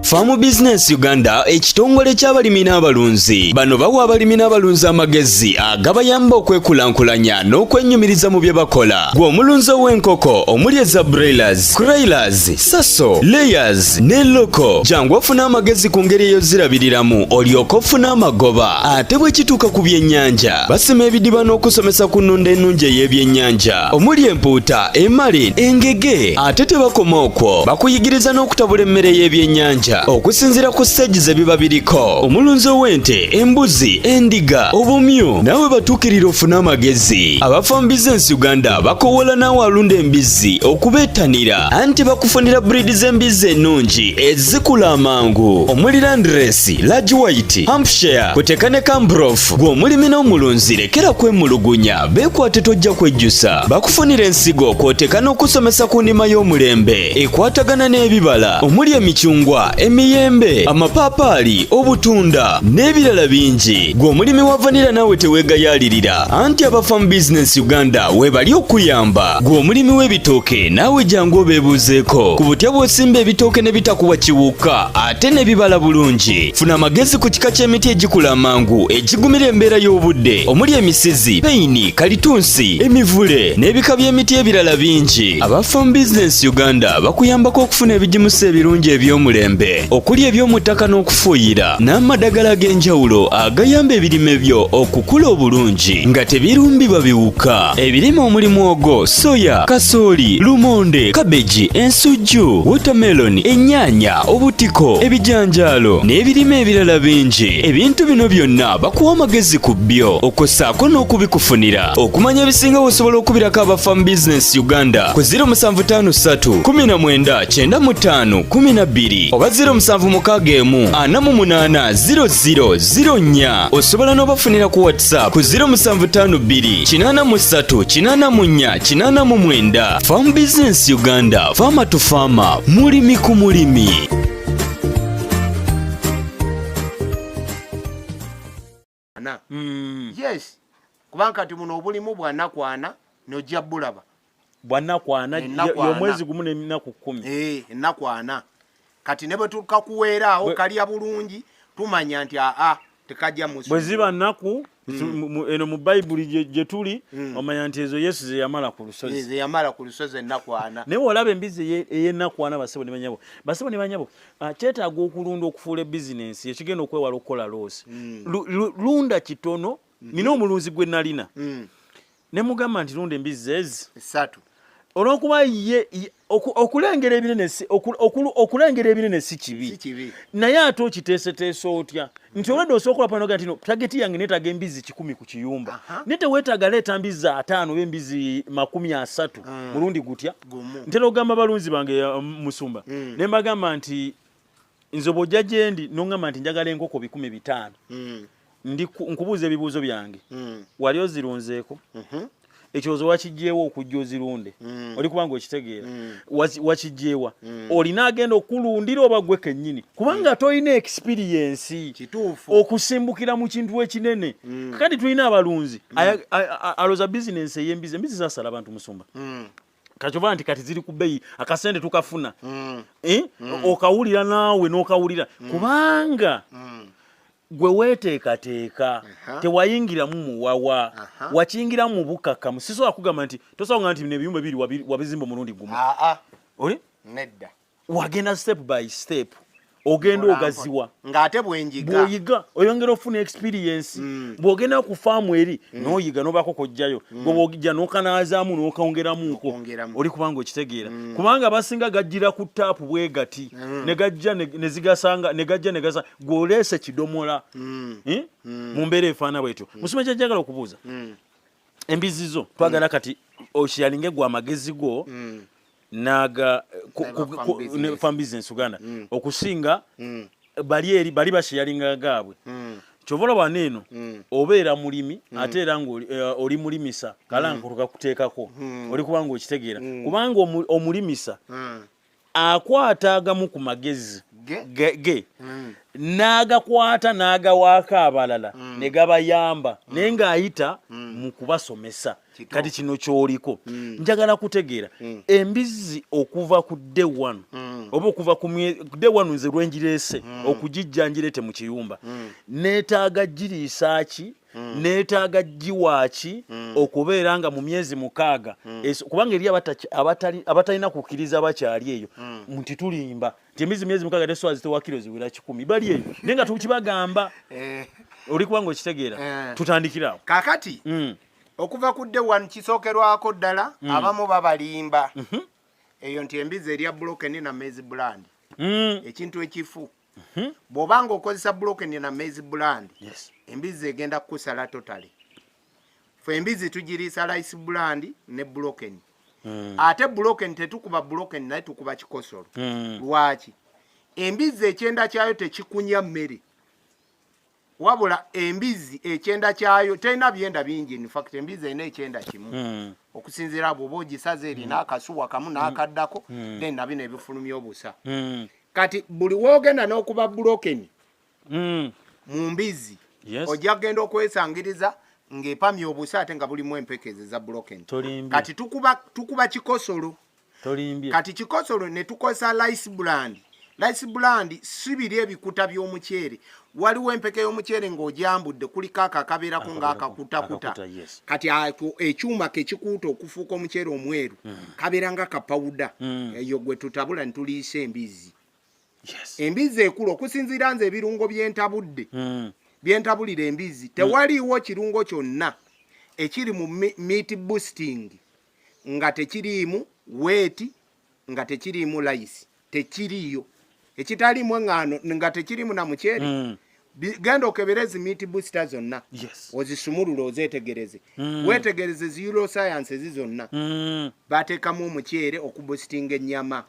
Farm Business Uganda ekitongole ky'abalimi n'abalunzi bano bawa abalimi n'abalunzi amagezi agabayamba okwekulankulanya n'okwenyumiriza mu bye bakola. Gwe omulunzi w'enkoko omuli eza broilers, crailers, saso, layers ne loko jangu ofuna amagezi ku ngeri ey'ozirabiriramu olyoke ofune amagoba. Ate bwe kituuka ku byennyanja basima ebidiba n'okusomesa ku nnunda ennungi ey'ebyennyanja omuli empuuta, emali, engege. Ate tebakoma okwo bakuyigiriza n'okutabula emmere y'ebyennyanja okusinziira ku stage ze biba biriko. Omulunzi w'ente, embuzi, endiga, obumyu nawe batuukirira ofuna amagezi. Aba Farm Business Uganda bakowola naawe alunda embizzi okubeetanira anti bakufunira breed z'embizzi ennungi ezikula amangu omuli Landrace, Large White, Hampshire kuteeka ne Cambrough. Gwe omulimi n'omulunzi lekera kwemulugunya beekwate tojja kwejjusa. Bakufunira ensigo kw'oteeka n'okusomesa ku nnima y'omulembe ekwatagana n'ebibala omuli emicungwa, emiyembe, amapaapaali, obutunda n'ebirala bingi. Gwe omulimi wa vanilla naawe teweegayaalirira anti aba Farm Business Uganda webali okuyamba. Gwe omulimi w'ebitooke naawe jangu obeebuuzeeko ku butya bw'osimba ebitooke ne bitakuwa kiwuka ate ne bibala bulungi. Funa amagezi ku kika ky'emiti egikula amangu egigumira embeera y'obudde omuli emisizi, peyini, kalitunsi, emivule n'ebika by'emiti ebirala bingi. Aba Farm Business Uganda bakuyambako okufuna ebigimusa ebirungi eby'omulembe okuli eby'omu ttaka n'okufuuyira n'amadagala ag'enjawulo agayamba ebirime byo okukula obulungi nga tebirumbibwa biwuka. Ebirime omuli muwogo, soya, kasooli, lumonde, kabeji, ensujju, watermelon, ennyaanya, obutiko, ebijanjaalo n'ebirime ebirala bingi. Ebintu bino byonna bakuwa amagezi ku byo okossaako n'okubikufunira. Okumanya ebisinga osobola okubirako aba Farm Business Uganda ku 0753 19 95 12 oba 0761 48 0004. Osobola n'obafunira ku WhatsApp ku 0752 83 84 89. Farm Business Uganda, farmer to farmer, mulimi ku mulimi. Yes, kubanga kati muno obulimu bwanakwana nojja bulaba bwanakwana y'omwezi gumu n'ennaku 10. Enakwana kati ne bwe tukakuweeraawo kalya bulungi tumanya nti tekajja musu bwe ziba nnaku eno mu Bayibuli gye tuli omanya nti ezo Yesu ze yamala ku lusozi ennakwana. Naye olaba embizzi ey'ennakwana basebo ne banyabo kyetaaga okulunda okufuula bizinensi ekigenda okwewala okukola loosi. Lunda kitono. Nina omulunzi gwe nalina ne mugamba nti lunda embizzi ezi 3 olw'okuba ye okulengera ebinene si kibi naye ate okiteeseteese otya nti olwadde osooka olapanoga nti no tageti yange neetaaga embizzi 10 ku kiyumba naye teweetaaga leeta mbizzi 5 oba embizzi 30 mulundi gutya. Ntera okugamba balunzi bange Musumba ne mbagamba nti nze bw'ojja gye ndi n'oŋŋamba nti njagala enkoko 15,000 nkubuuza ebibuuzo byange wali ozirunzeeko ekyozo wakijjeewa okujja ozirunde oli kubanga okitegeera wakijjeewa olina agenda okulundira oba gwe kennyini kubanga tolina experience okusimbukira mu kintu ekinene. Kati tulina abalunzi aloza bizinensi ey'embizzi embizzi zasala abantu Musumba kakyova nti kati ziri ku bbeeyi akasente tukafuna okawulira naawe n'okawulira kubanga gwe weeteekateeka tewayingiramu muwawa wakiyingiramu mu bukakamu. Sisobola kugamba nti tosobola nti nebiyumba biri wabizimba omulundi gumu. Oli nedda wagenda step by step ogenda ogaziwa ng'ate bw'oyiga oyongera ofuna experience. Bw'ogenda ku faamu eri n'oyiga n'obaako kojjayo gwe bw'ojja n'okanaazaamu n'okawongeramuuko oli kubanga okitegeera kubanga abasinga gajjira ku taapu bwe gati ne gajja ne zigasanga ne gajja ne gasa gwe oleese kidomola mu mbeera efaana bwetyo. Musuma kyajjagala okubuuza embizzi zo twagala kati okyalinge gwe amagezi go naga Farm Business Uganda okusinga bali basharinga gaabwe kyovola baneeno obeera mulimi ate era ng'oli mulimisa kalankuruka kuteekako oli kubanga okitegeera kubanga omulimisa akwata agamu ku magezi ge n'agakwata n'agawaako abalala ne gabayamba naye ng'ayita mu kubasomesa kati kino kyoliko njagala kutegeera embizzi okuva ku day one oba okuva ku day one nze lwenjireese okugijja njirete mu kiyumba neetaaga giriisa ki neetaaga giwaaki okubeera nga mu myezi 6 kubanga eri abatalina kukkiriza bakyali eyo nti tulimba nti embizi myezi 6 teswazi tewa kilo ziwera 10 bali eyo naye nga tukibagamba oli kubanga okitegeera tutandikirawo kakati okuva ku day one kisookerwako ddala abamu babalimba eyo nti embizi erya broken na maize brand ekintu ekifu bw'obanga okozesa broken na maize brand embizi egenda kukusala totally fe embizi tugiriisa rice brand ne broken ate broken tetukuba broken naye tukuba kikosolo lwaki embizi ekyenda kyayo tekikunya mmere wabula embizi ekyenda kyayo terina byenda bingi in fact embizi erina ekyenda kimu okusinziira bw'oba ogisaze erina akasuwa kamu n'akaddako then nabino ebifulumya obusa kati buli woogenda n'okuba broken mu mbizi ojja kugenda okwesangiriza ng'epamya obusa ate nga bulimu empekeze za broken kati tukuba kikosolo kati kikosolo ne tukozesa rice brand si biri ebikuta by'omuceere waliwo empeke y'omuceere ng'ogyambudde kuliko akabeerako ng'akakutakuta kati ekyuma kekikuuta okufuuka omuceere omweru kabeera nga kapawuda eyo gwe tutabula ne tuliisa embizi embizi ekulu okusinziira nze ebirungo byentabulira embizi tewaliiwo kirungo kyonna ekiri mu meat boosting nga tekiriimu weeti nga tekiriimu rice tekiriiyo ekitaliimu eŋŋaano nga tekiriimu na muceere genda okeberezi meat booster zonna ozisumulula ozeetegereze weetegereze zi neuroscience zonna bateekamu omuceere okuboostinga ennyama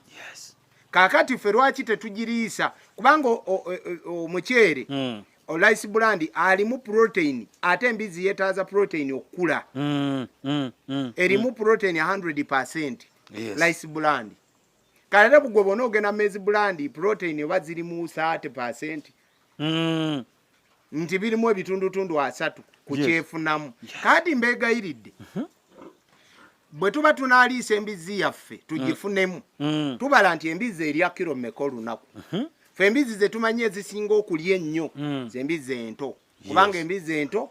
kaakati ffe lwaki tetugiriisa kubanga omuceere rice brand alimu protein ate embizi yeetaaza protein okukula erimu protein 100% rice brand kale bugwe bona ogenda maize brand protein oba zirimu 30% nti birimu ebitundutundu 3 ku kyefunamu kati mbeegayiridde bwe tuba tunaaliisa embizi yaffe tugifunemu tubala nti embizi erya kiro mmeka olunaku fe embizi zetumanyi ezisinga okulya ennyo zembizi ento kubanga embizi ento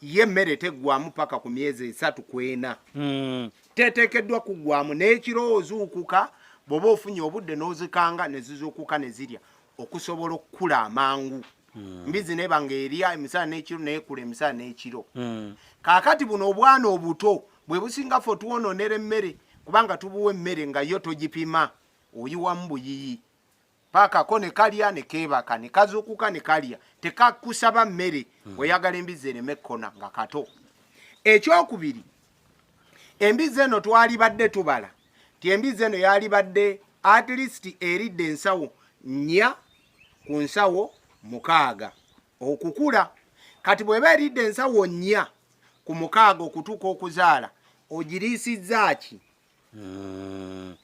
ye emmere teggwamu paka ku myezi 3 ku 4 teteekeddwa kuggwamu n'ekiro ozuukuka bw'oba ofunye obudde n'ozikanga ne zizuukuka ne zirya okusobola okukula amangu mbizi neba ng'erya emisana n'ekiro neekula emisana n'ekiro kaakati buno obwana obuto bwe businga ffe tuwonoonera emmere kubanga tubuwa emmere nga yo togipima oyiwamu buyiyi paakako ne kalya ne keebaka ne kazuukuka ne kalya tekakusaba mmere oyagala embizi ereme ekkona nga kato ekyokubiri embizi eno twalibadde tubala ti embizi eno yalibadde at least eridde ensawo 4 ku nsawo 6 okukula kati bw'eba eridde ensawo 4 ku 6 okutuuka okuzaala ogiriisizza ki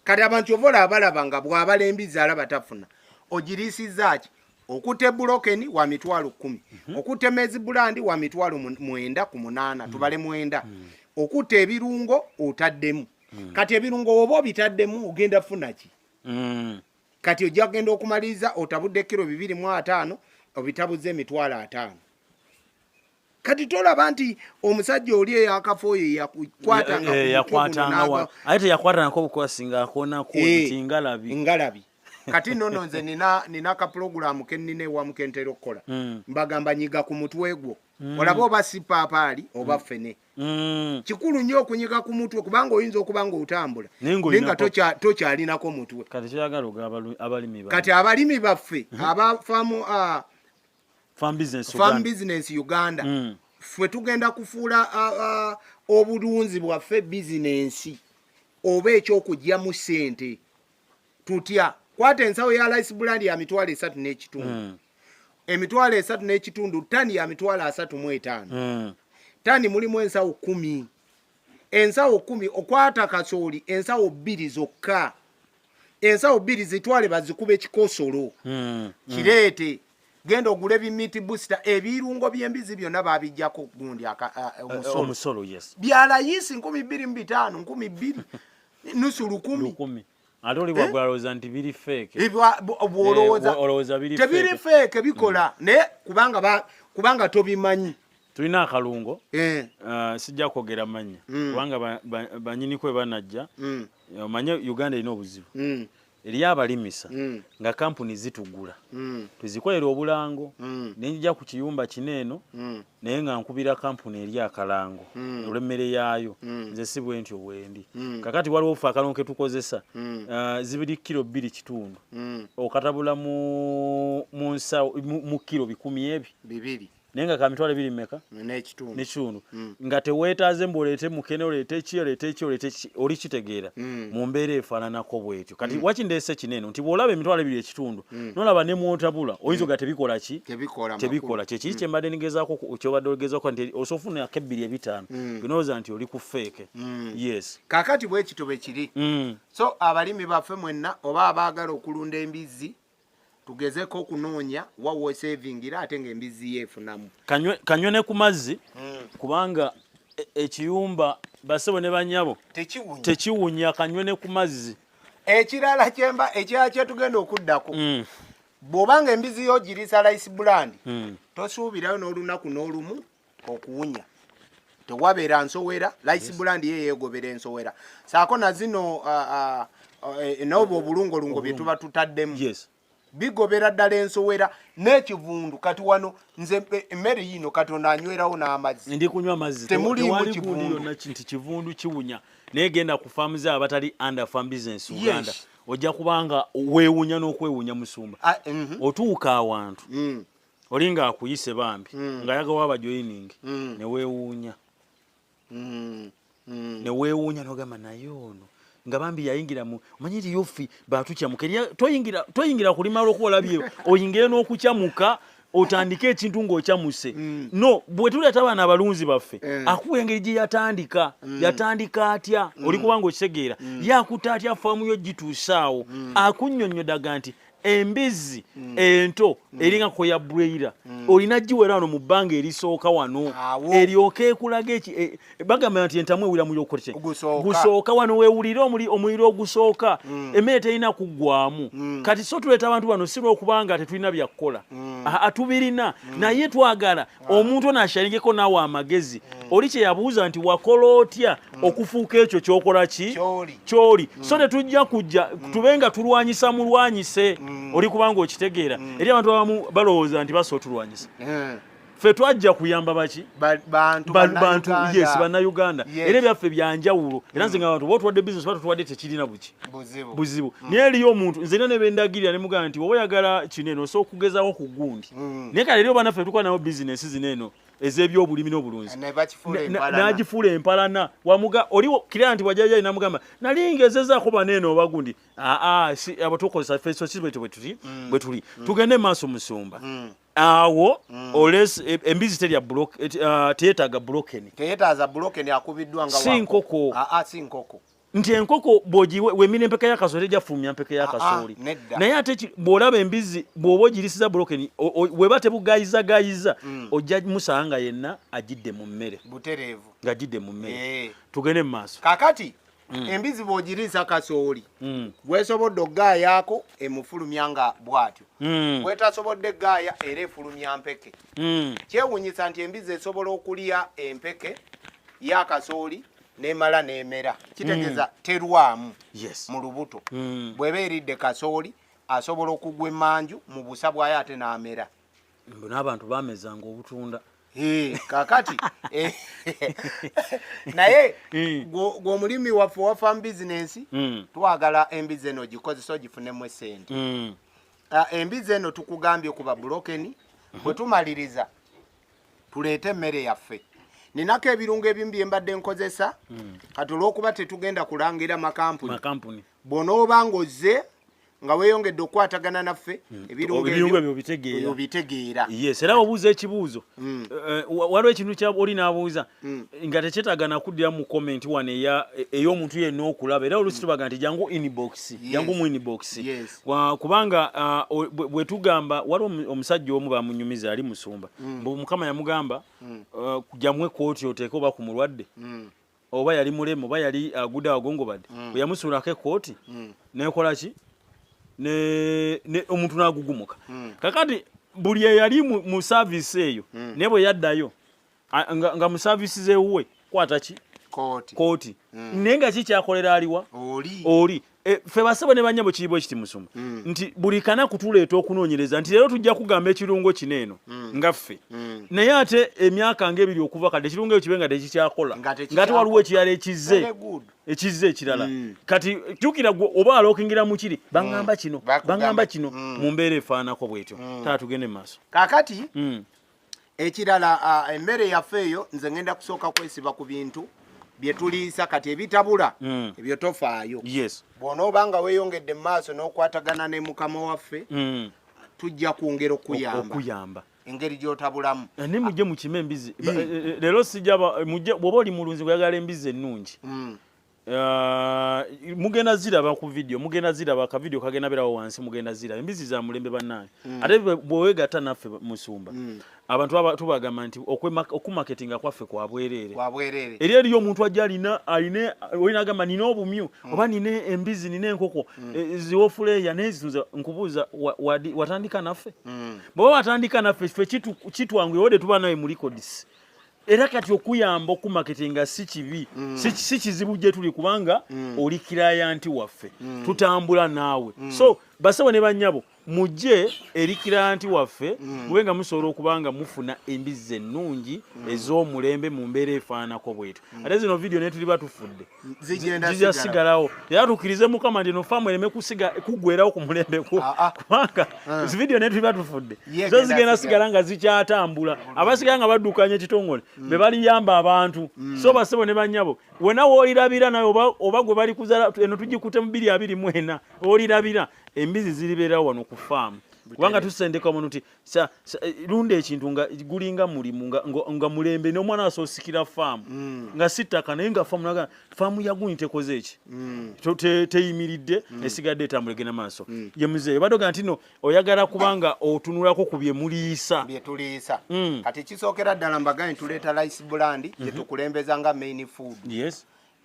kati abantu ovola abalaba nga bw'abala embizi alaba tafuna ogiriisizza ki okutta broken wa 10,000 okutta maize brand wa 9,000 ku 8 tubale 9 okutta ebirungo otaddemu kati ebirungo oba obitaddemu ogenda funa ki kati ojja kugenda okumaliriza otabudde kilo 2.5 obitabuze 5,000 kati tolaba nti omusajja oli eyakafo oyo yakwatanga ate teyakwatangako bukwasinga akonako nti ngalabi kati nono nze nina kapulogulaamu kennina ewamu kentera okukola mbagamba nyiga ku mutwe gwo olaba oba sipaapaali oba ffene kikulu nnyo okunyiga ku mutwe kubanga oyinza okuba nga otambula naye nga tokyalinako mutwe kati abalimi baffe aba farm business Uganda ffe tugenda kufuula obulunzi bwaffe bizinensi oba ekyokugyamu ssente tutya kwata ensawo ya rice brand ya 3 n'ekitundu emitwalo 3 n'ekitundu tani ya 35 tani mulimu ensawo 10 ensawo 10 okwata kasooli ensawo 2 zokka ensawo 2 zitwale bazikube ekikosolo kireete genda ogule bimiti booster ebirungo by'embizi byonna babijjako gundi omusolo yes byalayisi 225 2,000 nusu 10,000 ate oli bwagwalowooza nti biri fake olowooza tebiri fake bikola naye kubanga tobimanyi tulina akalungo sijja kwogera mannya kubanga banyini kwe banajja omanye Uganda erina obuzibu eri abalimisa nga kampuni zitugula tuzikolera obulango nenjija ku kiyumba kineeno naye nga nkubira kampuni eri akalango olw'emmere yaayo nze si bwe ntyo bwendi kakati waliwo ofa akalongo ke tukozesa zibiri kilo 2.5 okatabula mu kilo 10 2 naye nga kamitwale 2 meka n'ekitundu nga teweetaaze mboleete mukene oleete ki oli kitegeera mu mbeera efaananako bwetyo kati wakindeese kineno nti bw'olaba emitwale 2 ekitundu n'olaba ne mwotabula oyinza ga tebikola ki tebikola kyekiri kyembadde nigezaako kyobadde ogezaako nti osofunako 2.5 binooza nti oli ku feeke yes kakati bwekito bwe kiri so abalimi baffe mwenna oba abaagala okulunda embizi tugezeko okunoonya wawe savingira ate ng'embizi yeefunamu kanywe ne ku mazzi kubanga ekiyumba basebo ne banyabo tekiwunya kanywe ne ku mazzi ekirala ekirala kyetugenda okuddako bw'obanga embizi yo girisa rice brand tosuubirayo n'olunaku n'olumu okuwunya tewabeera nsowera rice brand ye yeegobera ensowera saako na zino n'obwo obulungolungo bye tuba tutaddemu bigobera ddala ensowera n'ekivundu kati wano nze emmere yino katonda anywerawo n'amazzi ndi kunywa amazzi temulimu kivundu nti kivundu kiwunya naye genda ku faamu ze abatali under farm business Uganda ojja kubanga weewunya n'okwewunya musumba otuuka awantu olinga akuyise bambi ng'ayagawo abajoining ne weewuunya n'ogamba naye ono nga bambi yayingira mu omanyi nti yofi batukyamuka toyingira kulima olw'okuolabye oyingire n'okukyamuka otandike ekintu ng'okyamuse no bwe tuleeta abaana abalunzi baffe akuwa engeri gye yatandika atya oli kubanga okitegeera yakuta atya faamu yo gituusaawo akunnyonnyodaga nti embizi ento eringa koya broiler olina giwera wano mu bbanga erisooka wano eryoka ekulaga bagamba nti entamu ewira muliro kote gusooka wano weewulire omuliro ogusooka emmere terina kuggwamu kati so tuleeta abantu bano si lw'okubanga tetulina byakukola atubirina naye twagala omuntu ono ashalingeko naawe amagezi oli kye yabuuza nti wakola otya okufuuka ekyo ky'okola ki ky'oli so tetujja kujja tubenga tulwanyisa mulwanyise oli kubanga okitegeera eri abantu abamu balowooza nti baso tulwanyisa ffe twajja kuyamba baki bantu yes bannayuganda era ebyaffe byanjawulo era nze nga abantu botuwadde bizinesi batutuwadde tekirina buzibu naye eriyo omuntu nzena ne bendagirira ne mugamba nti woba oyagala kineno osobola okugezaako ku gundi naye kale eriyo banaffe tukola nabo bizinesi zineno ez'ebyobulimi n'obulunzi n'agifuula empalana oli kira nti wajjayo namugamba nali ngezezaako baneeno oba gundi abo tukozesa feso si bwe tuli tugende maaso musumba awo embizi teyetaaga bulokeni akubiddwa nga si nkoko nti enkoko wemina empeka y'akasooli tejafulumya mpeka y'akasooli naye ate bw'olaba embizi bw'oba ogirisiza bulokeni weba tebugayizagayiza ojja musanga nga yenna agidde mu mmere ng'agidde mu mmere tugende mu maaso kakati embizi bw'ogirisa kasooli bwesobodde oggaayaako emufulumya nga bw'atyo bwetasobodde gaaya era efulumya mpeke kyewuunyisa nti embizi esobola okulya empeke y'akasooli nemala nemera kitegeeza terwamu mu lubuto bw'eba eridde kasooli asobola okugwa emanju mu busa bwayo ate n'amera n'abantu bamezanga obutunda kakati naye gw'omulimi waffe wa farm business twagala embizi eno gikozesa ogifunemu esente embizi eno tukugambye kuba bulokeni bwe tumaliriza tuleete emmere yaffe ninako ebirungo ebimu bye mbadde nkozesa kati olw'okuba tetugenda kulangira makampuni bw'onooba ng'ozze nga weeyongedde okwatagana naffe ebirungo ebyo bitegeera. Yes, era obuuza ekibuuzo waliwo ekintu kya oli n'abuuza nga tekyetagana kuddira mu comment wano ey'omuntu yenna okulaba era oluusi tubaga nti jangu mu inbox kubanga bwe tugamba waliwo omusajja omu bamunyumiza ali Musumba mukama yamugamba kujamwe kooti oteeke oba ku mulwadde oba yali mulemu oba yali agudde awagongobadde bwe yamusuulako ekooti nekola ki ne omuntu n'agugumuka kakati buli eyali mu service eyo ne bwe yaddayo nga mu service zewuwe kwata ki kooti naye nga kikyakolera aliwa oli ffe basabo ne banyabo kiribo ekiti Musumba nti buli kana kutuleeta okunoonyereza nti leero tujja kugamba ekirungo kineeno nga ffe naye ate emyaka ng'ebiri okuva kati ekirungo ekyo kibe nga tekikyakola ngate waliwo ekirala ekizze ekirala kati jjukira oba alookingira mu kiri baŋŋamba kino mu mbeera efaanako bwetyo taa tugende maaso kaakati ekirala emmere yaffe eyo nze ngenda kusooka kwesiba ku bintu byetuliisa kati ebitabula ebyo tofaayo bw'onoobanga weeyongedde mu maaso n'okwatagana ne mukama waffe tujja kwongera okuyamba engeri gy'otabulamu ne mujje mukime embizi leero sijja bw'oba oli mulunzi bweyagala embizi ennungi mugenda ziraba ku video mugenda ziraba akavidiyo kagenda berawo wansi mugenda ziraba embizi za mulembe bannaye ate bwewegatta naffe Musumba abantu tubagamba nti okumaketinga kwaffe kwa bwereere eri eriyo omuntu ajja olina agamba nina obumyu oba nina embizi nina enkoko ziwofuleeya nezitunza nkubuuza watandika naffe bw'oba watandika naffe ffe kitwanguye wode tuba nawe mu records era kati okuyamba okumaketinga si kibi si kizibu gye tuli kubanga oli kirayanti waffe tutambula naawe so basabo ne bannyabo mujje eri kirayanti waffe mubenga musobola okubanga mufuna embizi ennungi ez'omulembe mu mbeera efaanako bwetu ate zino video ne tuli batufudde zijja sigalawo era tukirize mukama nti eno faamu ereme kuggwerawo ku mulembe kubanga video ne tuli batufudde zo zigenda sigala nga zikyatambula abasigala nga baddukanya ekitongole be baliyamba abantu so basebo ne bannyabo wena woolirabira nawe oba gwe bali kuzala eno tugikute mu 224 woolirabira embizi ziribeerawo wano ku faamu kubanga tusendeka omuntu nti lunda ekintu nga gulinga mulimu nga mulembe n'omwana asoosikira faamu nga sittaka naye nga faamu yaguni tekoze eki teyimiridde esigadde etambula egenda maaso ye muzeeyo badoga nti no oyagala kubanga otunulako ku bye tuliisa kati kisookera ddala mbagaye tuleeta rice brand gye tukulembeza nga main food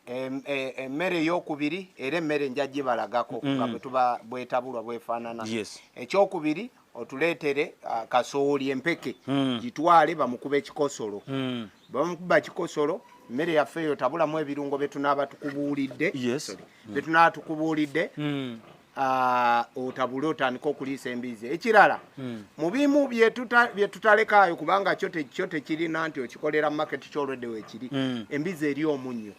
emmere ey'okubiri era emmere njja gibalagako nga bwe tuba bwetabulwa bwefaanana ekyokubiri otuleetere kasooli empeke gitwale bamukube ekikosolo bamukuba kikosolo emmere yaffe eyo tabulamu ebirungo byetunaaba tukubuulidde otabule otandika okuliisa embizi ekirala mu bimu bye tutalekaayo kubanga kyo tekirina nti okikolera mu maketi kyolwedde weekiri embizi eri omunnyo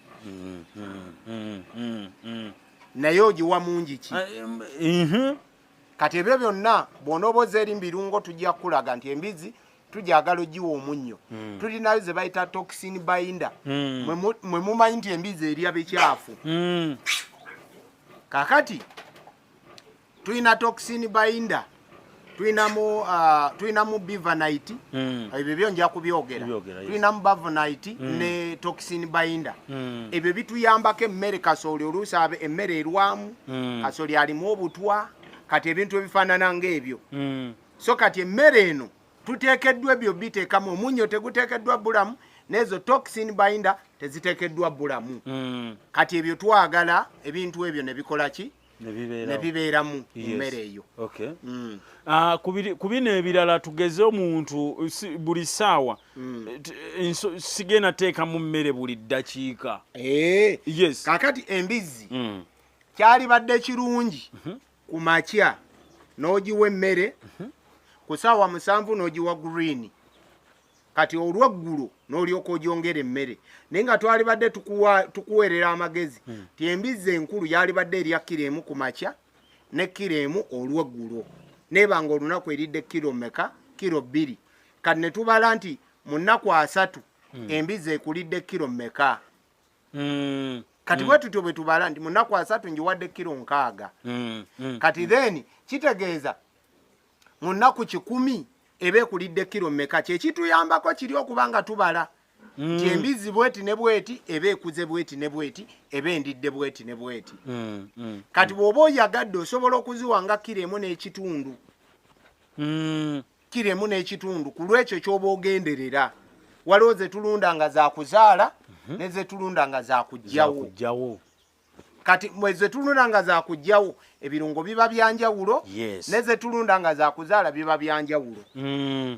naye ogiwa mungi ki kati ebyo byonna bw'onooboza eri mbirungo tujja kulaga nti embizi tujagala ogiwa omunnyo tulinayo ze bayita toxin binder mwe mumanyi nti embizi erya bikyafu kakati tulina toxin binder tulinamu bivanite ebyo byo nja kubyogera tulinamu bavonite ne toxin binder ebyo bituyambako emmere kasooli oluusi emmere erwamu kasooli alimu obutwa kati ebintu ebifaanana ng'ebyo so kati emmere eno tuteekeddwa ebyo biteekamu omunnyo teguteekeddwa bulamu n'ezo toxin binder teziteekeddwa bulamu kati ebyo twagala ebintu ebyo ne bikola ki nebibeeramu mmere eyo ku bino ebirala tugeze omuntu buli ssaawa sigenda teeka mu mmere buli ddakiika kaakati embizi kyalibadde kirungi ku makya n'ogiwa emmere ku ssaawa 7 n'ogiwa green kati olweggulo n'olyoka ogyongera emmere naye nga twalibadde tukuweerera amagezi ti embizi enkulu yalibadde erya kiro emu ku makya ne kiro emu olweggulo nebanga olunaku eridde kiro mmeka kiro 2 kati ne tubala nti mu nnaku 3 embizi ekulidde kiro mmeka kati bwe tutyo bwe tubala ndi munaku 3 njiwadde kilo 6 kati then kitegeeza munaku 10 ebe ekulidde kilo mmeka kyekituyambako kiri okubanga tubala embizi bweti ne bweti ebe ekuze bweti ne bweti ebe endidde bweti ne bweti kati bw'oba oyagadde osobola okuziwanga kilo 1.5 kilo 1.5 ku lwekyo ky'oba ogenderera waliwo ze tulunda nga za kuzaala ne ze tulunda nga za kujjawo kati mweze tulunda nga za kujjawo ebirungo biba byanjawulo ne ze tulunda nga za kuzaala biba byanjawulo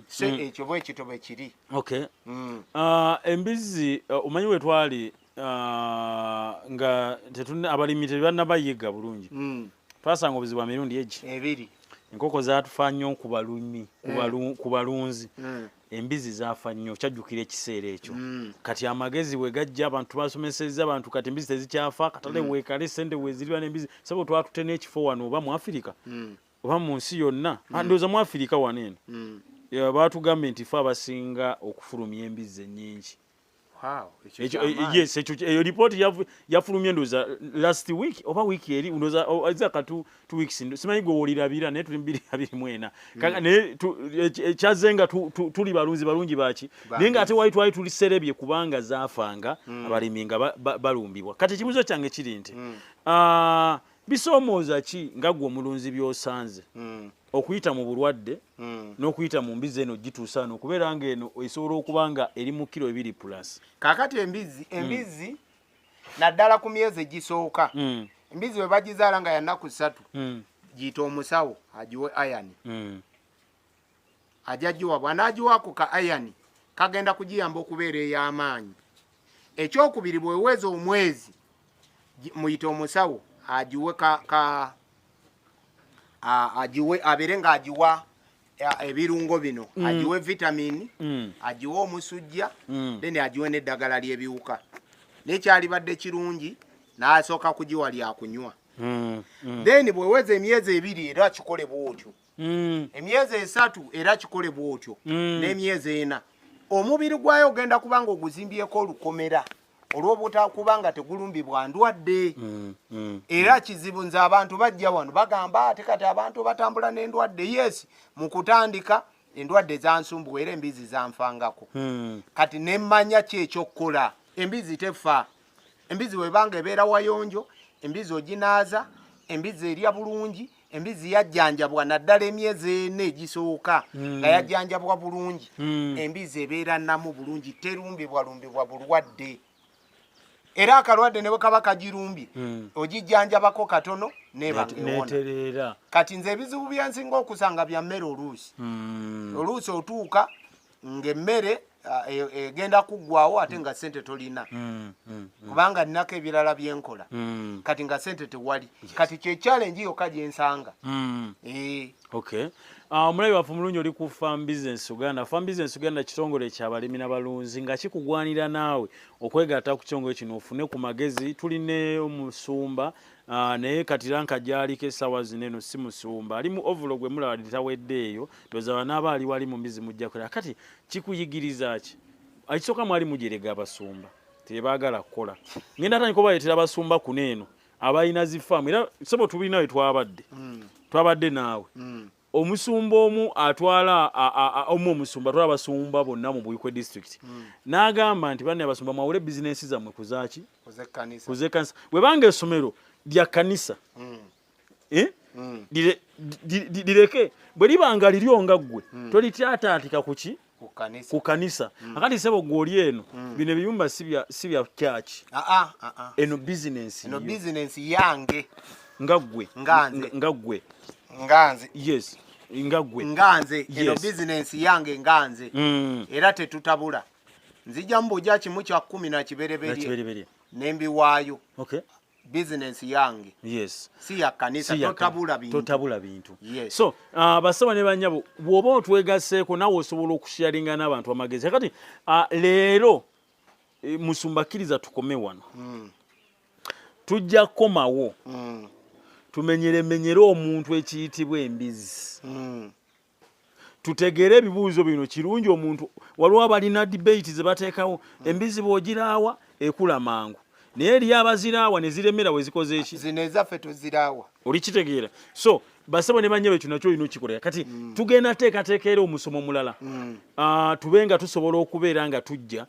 so ekyo bwe kitobe kiri embizi omanyi we twali nga abalimi tebannabayiga bulungi twasanga obuzibu bwa mirundi egi enkoko zaatufa nnyo ku balunzi embizi zaafa nnyo kyajjukira ekiseera ekyo kati amagezi we gajja abantu basomesezza abantu kati embizi tezikyafa katale weekale sente weziriba n'embizi sabo twatute n'ekifo wano oba mu Afirika oba mu nsi yonna ndowooza mu Afirika wano eno baatugambye nti fe abasinga okufulumya embizi ennyingi eyo lipooti yafulumye ndowooza last week oba wiiki eri ndowooza ezaka 2 weeks simanyi gwe wolirabira naye tuli 224 naye ekyaze nga tuli balunzi balungi baki naye nga ate wali twali tuliserebye kubanga zaafanga abalimi nga balumbibwa kati ekibuuzo kyange kiri nti bisoomooza ki nga gwe omulunzi by'osanze okuyita mu bulwadde n'okuyita mu mbizi eno gituusa wano okubeera ng'eno esobola okuba nga eri mu kilo 2+. Kaakati embizi naddala ku myezi egisooka embizi bwe bagizaala nga ya nnaku 3 giyita omusawo agiwe ayani ajja giwa bw'anaagiwako ka ayani kagenda kugiyamba okubeera ey'amaanyi ekyokubiri bw'eweza omwezi muyita omusawo agiwe agiwe abeere ng'agiwa ebirungo bino agiwe vitamini agiwe omusujja then agiwe n'eddagala ly'ebiwuka n'ekyalibadde kirungi n'asooka kugiwa lyakunywa then bweweza emyezi 2 era kikole bwotyo emyezi 3 era kikole bwotyo n'emyezi 4 omubiri gwayo ogenda kubanga oguzimbyeko olukomera olw'obutakubanga tegulumbibwa ndwadde era kizibu nze abantu bajja wano bagamba ate kati abantu batambula n'endwadde yes mu kutandika endwadde zansumbuwa era embizi zanfangako kati nemmanya ki ekyokkola embizi tefa embizi webanga ebeera wayonjo embizi oginaaza embizi erya bulungi embizi yajjanjabwa naddala emyezi 4 egisooka nga yajjanjabwa bulungi embizi ebeera namu bulungi terumbibwa bulwadde era akalwadde ne bwe kaba kagirumbye ogijjanjabako katono nebangeewona kati nze ebizibu byensinga okusanga bya mmere oluusi otuuka ng'emmere egenda kuggwawo ate nga ssente tolina kubanga nnako ebirala byenkola kati nga ssente tewali kati kye challenge yokka gyensanga omulabi waffe omulungi oli ku Farm Business Uganda. Farm Business Uganda kitongole ky'abalimi n'abalunzi nga kikugwanira naawe okwegatta ku kitongole kino ofune ku magezi. Tuline omusumba naye kati ranka gy'aliko essaawa zino eno si musumba ali mu ovolo gwe mulaba litawedde eyo ndowooza banaaba ali wali mu mbizi mujja kola kati kikuyigiriza ki ekisooka mwali mujerega abasumba tebaagala kukola ngenda atandika obaleetera abasumba kuno eno abalina zifaamu era sobo tubulina we twabadde naawe omusumba omu atwala omusumba atwala abasumba bonna mu Buikwe district n'agamba nti banne abasumba mwawule bizinesi zammwe kuzaaki kuze kanisa webanga essomero lya kanisa lireke bwe libanga liryo nga ggwe tolityataatika kuki ku kanisa akati sebo gwoli eno bino ebiyumba si bya kyaki eno bizinesi yange nga ggwe nganze yes ngagwe nganze eno business yange nganze era tetutabula nzija mbuja kimu kya 10 na kibereberye nembi waayo business yange yes si ya kanisa totabula bintu yes. So basawa ne banyabo bwoba otwegaseeko nawe osobola okusharinga n'abantu amagezi kati leero musumbakiriza tukome wano tujja komawo tumenyere omuntu ekiyitibwa embizi tutegere ebibuuzo bino kirungi omuntu waliwo abalina debate ze bateekawo embizi bw'ogiraawa ekula mangu naye eriyo abaziraawa ne ziremera we zikoze eki zino ezaffe tuziraawa olikitegeera so basabo ne banyabo ekyo nakyo olina okikolera kati tugenda teekateeka era omusomo mulala tube nga tusobola okubeera nga tujja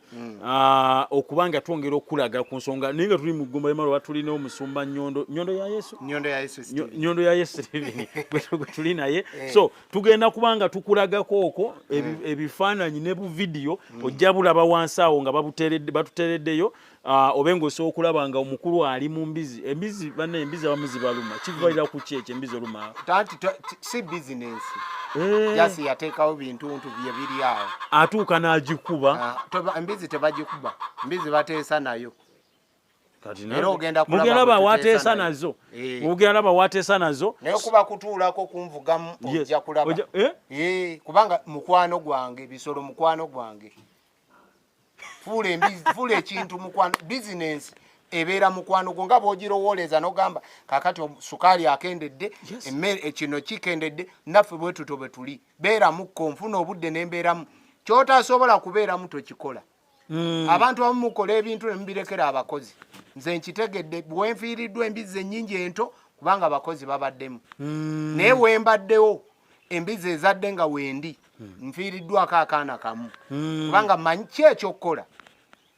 okuba nga twongera okulaga ku nsonga naye nga tuli mu ggumba ly'Emalowa tulina omusumba nyondo ya yesu gwe tuli naye so tugenda kuba nga tukulagako okwo ebifaananyi ne buvidiyo ojja bulaba wansi awo nga batutereddeyo obe ng'osobola okulaba nga omukulu ali mu mbizi embizi banne embizi abamu zibaluma kivalira ku ki ekyo embizi oluma si bizinensi jasi yateekawo bintu bye biri awo atuuka n'agikuba embizi tebagikuba embizi bateesa nayo era ogenda kulaba wateesa nazo ogenda laba wateesa nazo naye kuba kutuulako kunvugamu ojja kulaba kubanga mukwano gwange bisolo mukwano gwange fuula ekintu mukwano bizinensi ebeera mukwano gwo nga bw'ogirowooleza n'ogamba kaakati sukaali akendedde emmere kino kikendedde naffe bwe tuto bwe tuli beeramukko nfuna obudde n'embeeramu ky'otasobola kubeeramu tokikola abantu abamu mukola ebintu ne mubirekera abakozi nze nkitegedde bwenfiiriddwa embizi ennyingi ento kubanga abakozi babaddemu naye wembaddewo embizi ezadde nga wendi nfiiriddwako akaana kamu kubanga manyi ki ekyokukola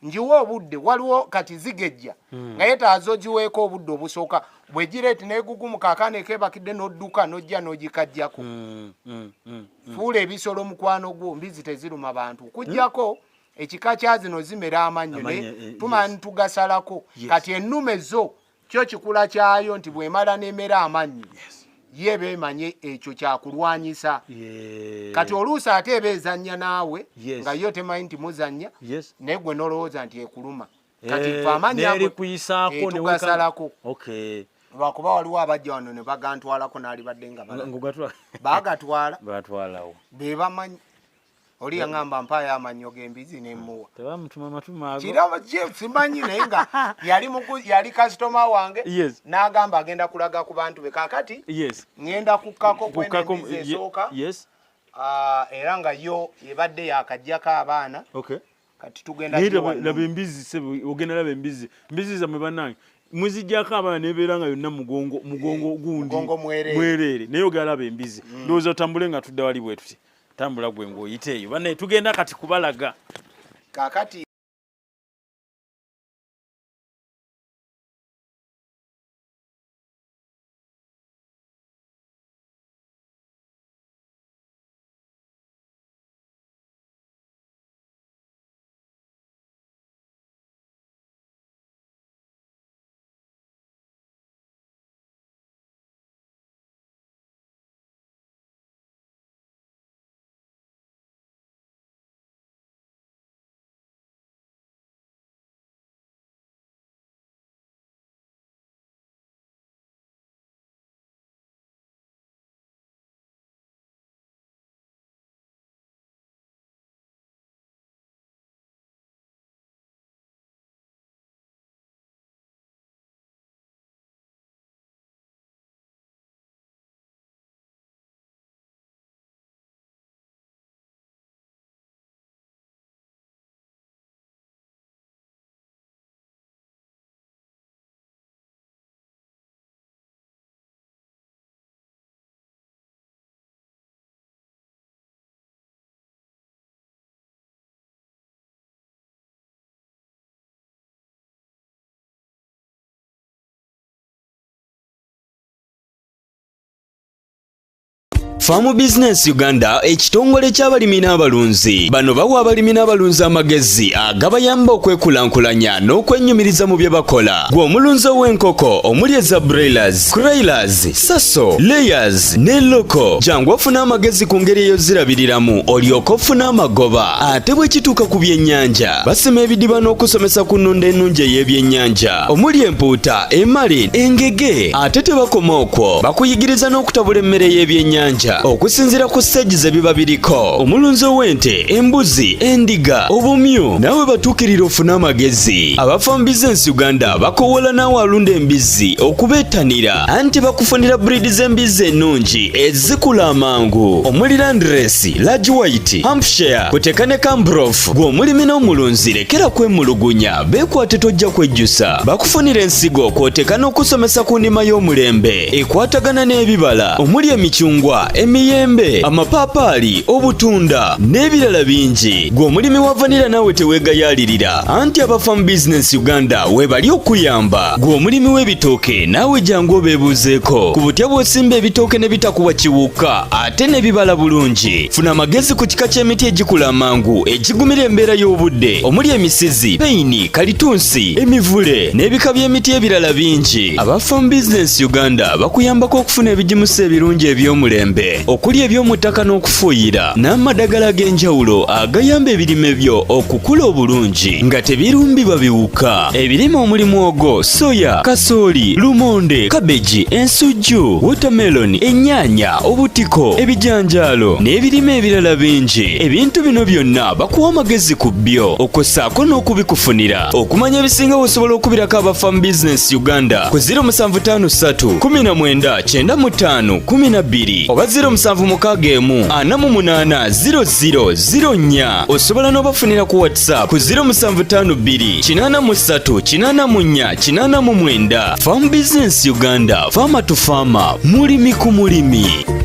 njiwa obudde waliwo kati zigejja nga yetaaza ogiweeko obudde obusooka bwe gireeti neegugumuka akaana ekebakidde n'odduka n'ojja n'ogikajjako fuula ebisolo mukwano gwo mbizi teziruma bantu okuggyako ekika kya zino zimera amannyo naye tumani tugasalako kati ennume zo kyo kikula kyayo nti bwemala n'emera amannyo ye beemanye ekyo kyakulwanyisa kati oluusi ate eba ezannya naawe nga yo temanyi nti muzannya naye gwe n'olowooza nti ekuluma kati fe amannya tugasalako lwakuba waliwo abajja wano ne bagantwalako n'ali badde nga bagatwala be bamanyi oli yaŋŋamba mpaayo amannyo g'embizi n'emmuwa kirabo simanyi naye nga yali kasitoma wange n'agamba agenda kulaga ku bantu be kaakati ŋŋenda kukkako kw'embizi esooka era nga yo ebadde yakajjako abaana kati tugenda laba embizi sebe ogenda laba embizi zammwe bannange muzijjako abaana nebeera nga yonna mugongo gundi mwereere naye ogenda laba embizi ndowooza otambule nga tudda wali bwe tuti tambula gwe ng'oyiteeyo banne tugenda kati kubalaga kaakati Farm Business Uganda ekitongole ky'abalimi n'abalunzi bano bawa abalimi n'abalunzi amagezi agabayamba okwekulankulanya n'okwennyumiriza mu bye bakola gwe omulunzi w'enkoko omuli eza broilers, crailers, saso, layers ne loko jangu ofuna amagezi ku ngeri ey'ozirabiriramu olyoke ofune amagoba ate bwe kituuka ku byennyanja basima ebidiba n'okusomesa ku nnunda ennungi ey'ebyennyanja omuli empuuta, emali, engege ate tebakoma okwo bakuyigiriza n'okutabula emmere y'ebyennyanja bweta okusinziira ku stage ze biba biriko. Omulunzi ow'ente, embuzi, endiga, obumyu nawe batuukirira ofune amagezi. Abafa mu bizinensi Uganda bakowola naawe alunda embizi okubeetanira anti bakufunira breed z'embizi ennungi ezikula amangu omuli Landrace, Large White, Hampshire kuteka ne Cambrough. Gwe omulimi n'omulunzi lekera kwemulugunya beekwate tojja kwejjusa. Bakufunira ensigo kwoteka n'okusomesa ku ndima y'omulembe ekwatagana n'ebibala omuli emicungwa, emiyembe, amapaapaali, obutunda n'ebirala bingi. Gwe omulimi wa vanilla naawe teweegayaalirira anti abafa mu bizinensi Uganda weebali okuyamba. Gwe omulimi w'ebitooke naawe jangu obeebuuzeeko ku butya bw'osimba ebitooke ne bitakuwa kiwuka ate ne bibala bulungi. Funa amagezi ku kika ky'emiti egikula amangu egigumira embeera y'obudde omuli emisizi, peyini, kalitunsi, emivule n'ebika by'emiti ebirala bingi. Abafa mu bizinensi Uganda bakuyambako okufuna ebigimusa ebirungi eby'omulembe okuli eby'omuttaka n'okufuuyira n'amadagala ag'enjawulo agayamba ebirime byo okukula obulungi nga tebirumbibwa biwuka. Ebirime omuli mwogo, soya, kasooli, lumonde, kabeji, ensujju, watermelon, ennyaanya, obutiko, ebijanjaalo n'ebirime ebirala bingi. Ebintu bino byonna bakuwa amagezi ku byo okossaako n'okubikufunira. Okumanya ebisinga osobola okubirako abafa mu bizinensi Uganda ku 0753 19 95 12 oba 0761 48 0004. Osobola n'obafunira ku WhatsApp ku 0752 83 84 89. Farm Business Uganda, Farmer to Farmer, mulimi ku mulimi.